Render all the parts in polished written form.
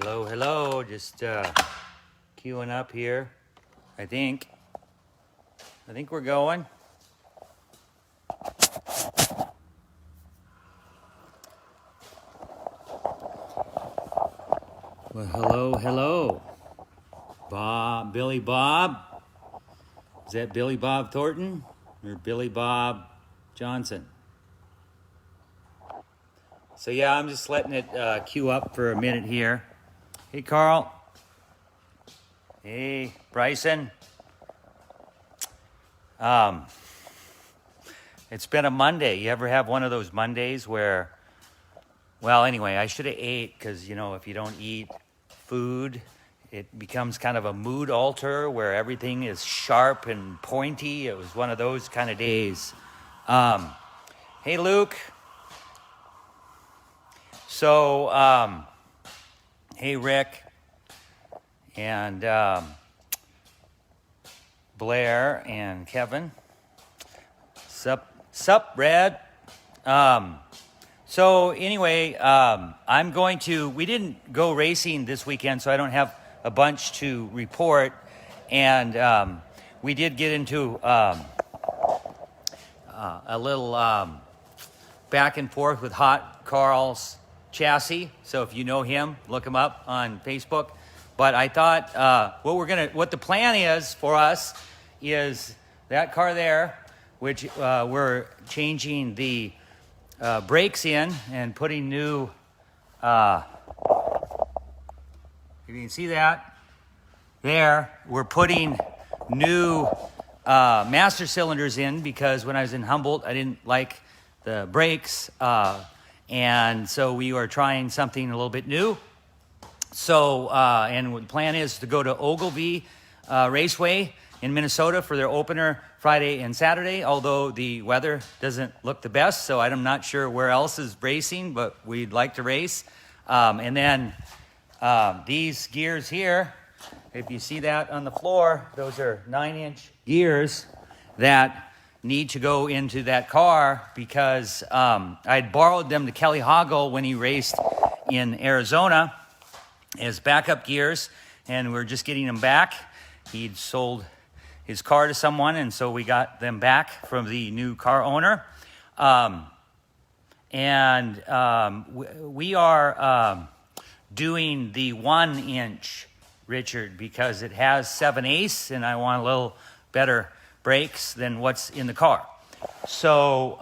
Hello, hello. Just queuing up here. I think we're going. Well, hello, hello. Billy Bob. Is that Billy Bob Thornton or Billy Bob Johnson? So yeah, I'm just letting it queue up for a minute here. Hey, Carl. Hey, Bryson. It's been a Monday. You ever have one of those Mondays where, well, anyway, I should have ate because, if you don't eat food, it becomes kind of a mood alter where everything is sharp and pointy. It was one of those kind of days. Hey, Luke. So, hey, Rick and Blair and Kevin. Sup, Red. So anyway, we didn't go racing this weekend, so I don't have a bunch to report. And we did get into a little back and forth with Hot Carl's chassis. So if you know him, look him up on Facebook. But I thought what the plan is for us is that car there, which we're changing the brakes in and putting new. You can see that there. We're putting new master cylinders in because when I was in Humboldt, I didn't like the brakes. And so we are trying something a little bit new. So, and the plan is to go to Ogilvie Raceway in Minnesota for their opener Friday and Saturday, although the weather doesn't look the best, so I'm not sure where else is racing, but we'd like to race. And then these gears here, if you see that on the floor, those are 9-inch gears that need to go into that car because I'd borrowed them to Kelly Hoggle when he raced in Arizona as backup gears, and we're just getting them back. He'd sold his car to someone, and so we got them back from the new car owner. We are doing the 1-inch, Richard, because it has 7/8, and I want a little better brakes than what's in the car. So,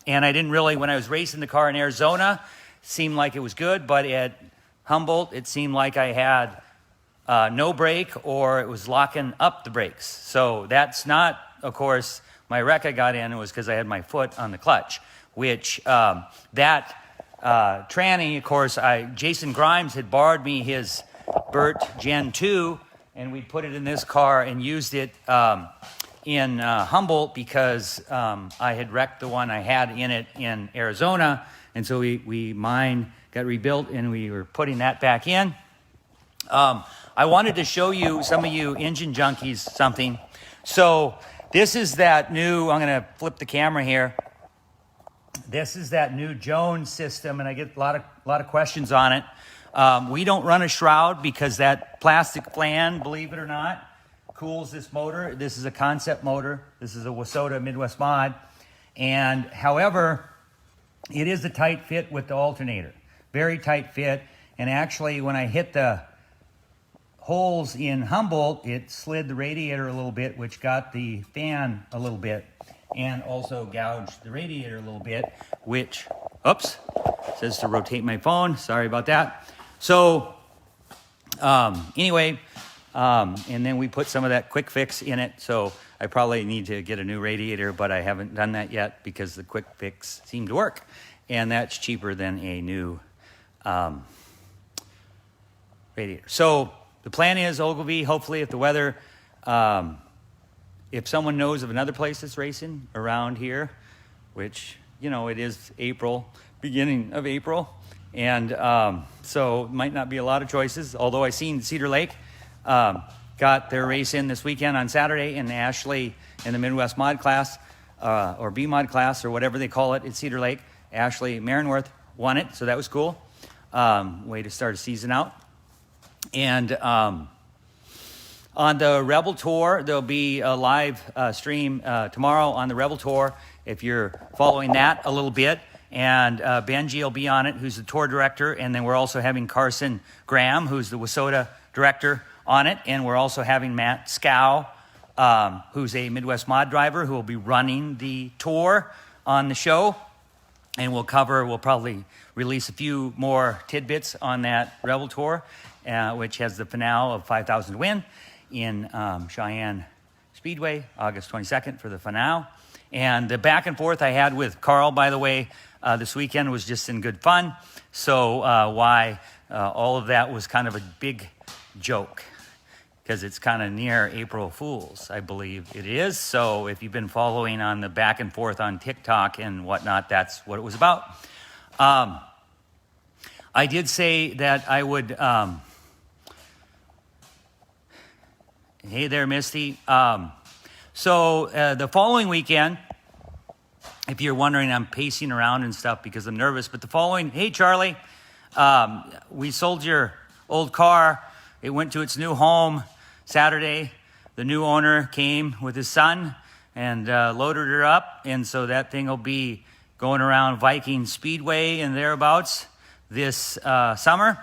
and I didn't really, when I was racing the car in Arizona, seemed like it was good, but at Humboldt, it seemed like I had no brake or it was locking up the brakes. So that's not, of course, my wreck I got in, it was because I had my foot on the clutch, which that tranny, of course, Jason Grimes had borrowed me his Burt Gen 2, and we put it in this car and used it in Humboldt because I had wrecked the one I had in it in Arizona, and so mine got rebuilt, and we were putting that back in. I wanted to show you, some of you engine junkies, something. So this is that new, I'm going to flip the camera here. This is that new Jones system, and I get a lot of questions on it. We don't run a shroud because that plastic fan, believe it or not, cools this motor. This is a concept motor. This is a Wasota Midwest mod. And however, it is a tight fit with the alternator. Very tight fit. And actually, when I hit the holes in Humboldt, it slid the radiator a little bit, which got the fan a little bit, and also gouged the radiator a little bit, which, oops, says to rotate my phone. Sorry about that. So, anyway, and then we put some of that quick fix in it. So I probably need to get a new radiator, but I haven't done that yet because the quick fix seemed to work, and that's cheaper than a new radiator. So the plan is Ogilvie, hopefully if the weather, if someone knows of another place that's racing around here, which, it is April, beginning of April, and so might not be a lot of choices, although I seen Cedar Lake got their race in this weekend on Saturday, and Ashley in the Midwest mod class, or B mod class, or whatever they call it at Cedar Lake, Ashley Marinworth won it, so that was cool. Way to start a season out. And on the Rebel Tour, there'll be a live stream tomorrow on the Rebel Tour, if you're following that a little bit. And Benji will be on it, who's the tour director. And then we're also having Carson Graham, who's the WISSOTA director, on it. And we're also having Matt Scow, who's a Midwest mod driver, who will be running the tour on the show. And we'll probably release a few more tidbits on that Rebel Tour, which has the finale of 5,000 to win in Cheyenne Speedway, August 22nd for the finale. And the back and forth I had with Carl, by the way, this weekend was just in good fun. So why all of that was kind of a big joke, because it's kind of near April Fool's, I believe it is. So if you've been following on the back and forth on TikTok and whatnot, that's what it was about. I did say that I would... hey there, Misty. So the following weekend, if you're wondering, I'm pacing around and stuff because I'm nervous, but hey, Charlie, we sold your old car. It went to its new home Saturday. The new owner came with his son and loaded her up, and so that thing will be going around Viking Speedway and thereabouts this summer.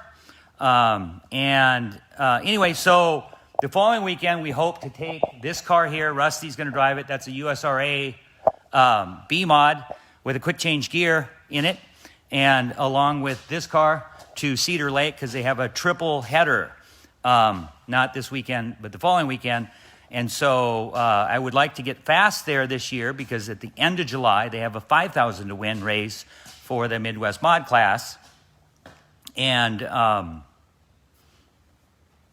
Anyway, so the following weekend, we hope to take this car here. Rusty's going to drive it. That's a USRA B-Mod with a quick change gear in it, and along with this car to Cedar Lake, because they have a triple header, not this weekend, but the following weekend. And so I would like to get fast there this year, because at the end of July, they have a 5,000 to win race for the Midwest Mod class. And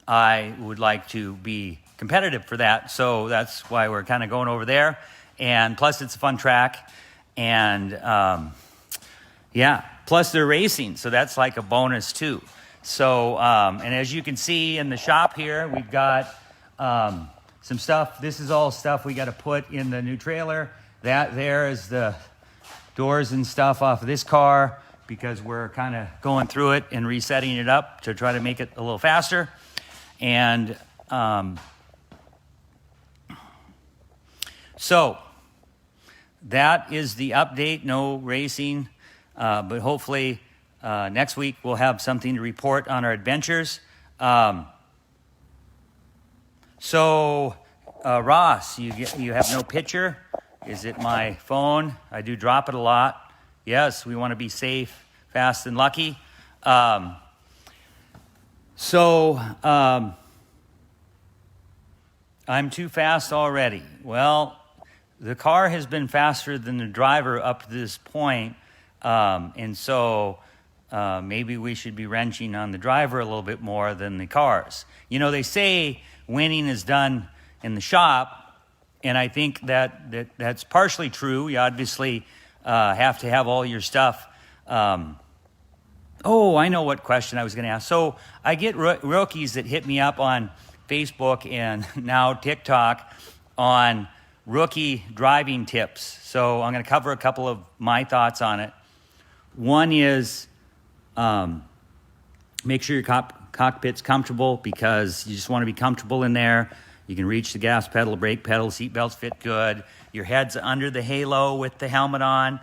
I would like to be competitive for that. So that's why we're kind of going over there. And plus, it's a fun track. And plus they're racing. So that's like a bonus too. So, and as you can see in the shop here, we've got some stuff. This is all stuff we got to put in the new trailer. That there is the doors and stuff off of this car, because we're kind of going through it and resetting it up to try to make it a little faster. And so that is the update. No racing, but hopefully next week we'll have something to report on our adventures. So Ross, you have no picture. Is it my phone? I do drop it a lot. Yes, we want to be safe, fast, and lucky. I'm too fast already. Well, the car has been faster than the driver up to this point, and so maybe we should be wrenching on the driver a little bit more than the cars. You know, they say winning is done in the shop, and I think that's partially true. You obviously have to have all your stuff. Oh, I know what question I was going to ask. So I get rookies that hit me up on Facebook and now TikTok on rookie driving tips. So I'm going to cover a couple of my thoughts on it. One is make sure your cockpit's comfortable, because you just want to be comfortable in there. You can reach the gas pedal, brake pedal, seat belts fit good. Your head's under the halo with the helmet on,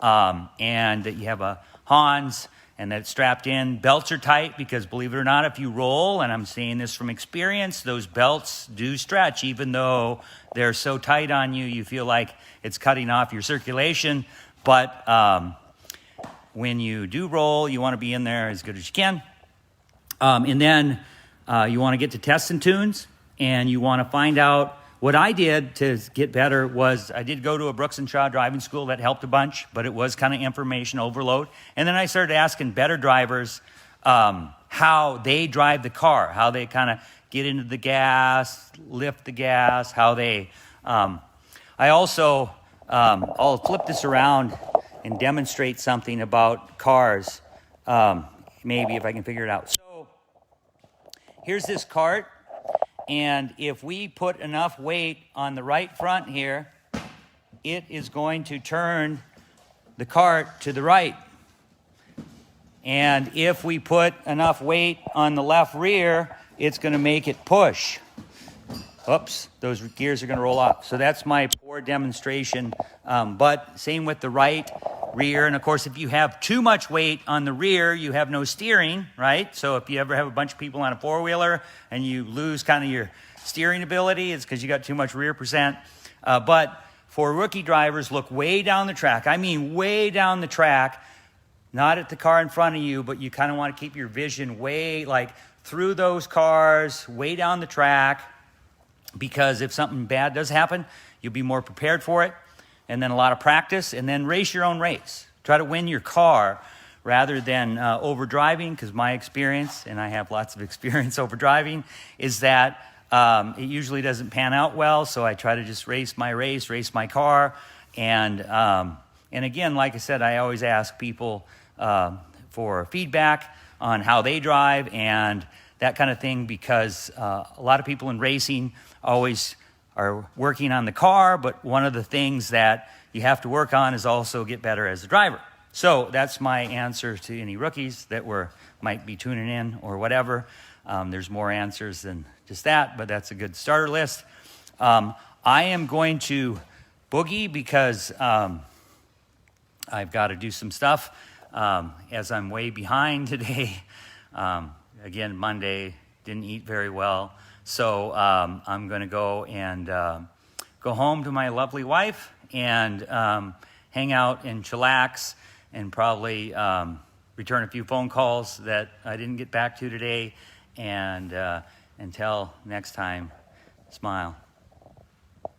and that you have a Hans and that it's strapped in. Belts are tight, because believe it or not, if you roll, and I'm saying this from experience, those belts do stretch. Even though they're so tight on you, you feel like it's cutting off your circulation. But when you do roll, you want to be in there as good as you can. And then you want to get to tests and tunes, and you want to find out. What I did to get better was I did go to a Brooks & Shaw driving school. That helped a bunch, but it was kind of information overload. And then I started asking better drivers how they drive the car, how they kind of get into the gas, lift the gas, how they... I also, I'll flip this around and demonstrate something about cars, maybe if I can figure it out. So here's this cart. And if we put enough weight on the right front here, it is going to turn the cart to the right. And if we put enough weight on the left rear, it's going to make it push. Oops, those gears are going to roll off. So that's my poor demonstration. But same with the right rear. And of course, if you have too much weight on the rear, you have no steering, right? So if you ever have a bunch of people on a four-wheeler and you lose kind of your steering ability, it's because you got too much rear percent. But for rookie drivers, look way down the track. I mean way down the track, not at the car in front of you, but you kind of want to keep your vision way like through those cars, way down the track, because if something bad does happen, you'll be more prepared for it. And then a lot of practice, and then race your own race. Try to win your car rather than over driving, because my experience, and I have lots of experience over driving, is that it usually doesn't pan out well. So I try to just race my race, race my car. And again, like I said, I always ask people for feedback on how they drive and that kind of thing, because a lot of people in racing always are working on the car, but one of the things that you have to work on is also get better as a driver. So that's my answer to any rookies that might be tuning in or whatever. There's more answers than just that, but that's a good starter list. I am going to boogie because I've got to do some stuff as I'm way behind today. Again, Monday, didn't eat very well. So I'm going to go and go home to my lovely wife and hang out and chillax and probably return a few phone calls that I didn't get back to today. And until next time, smile.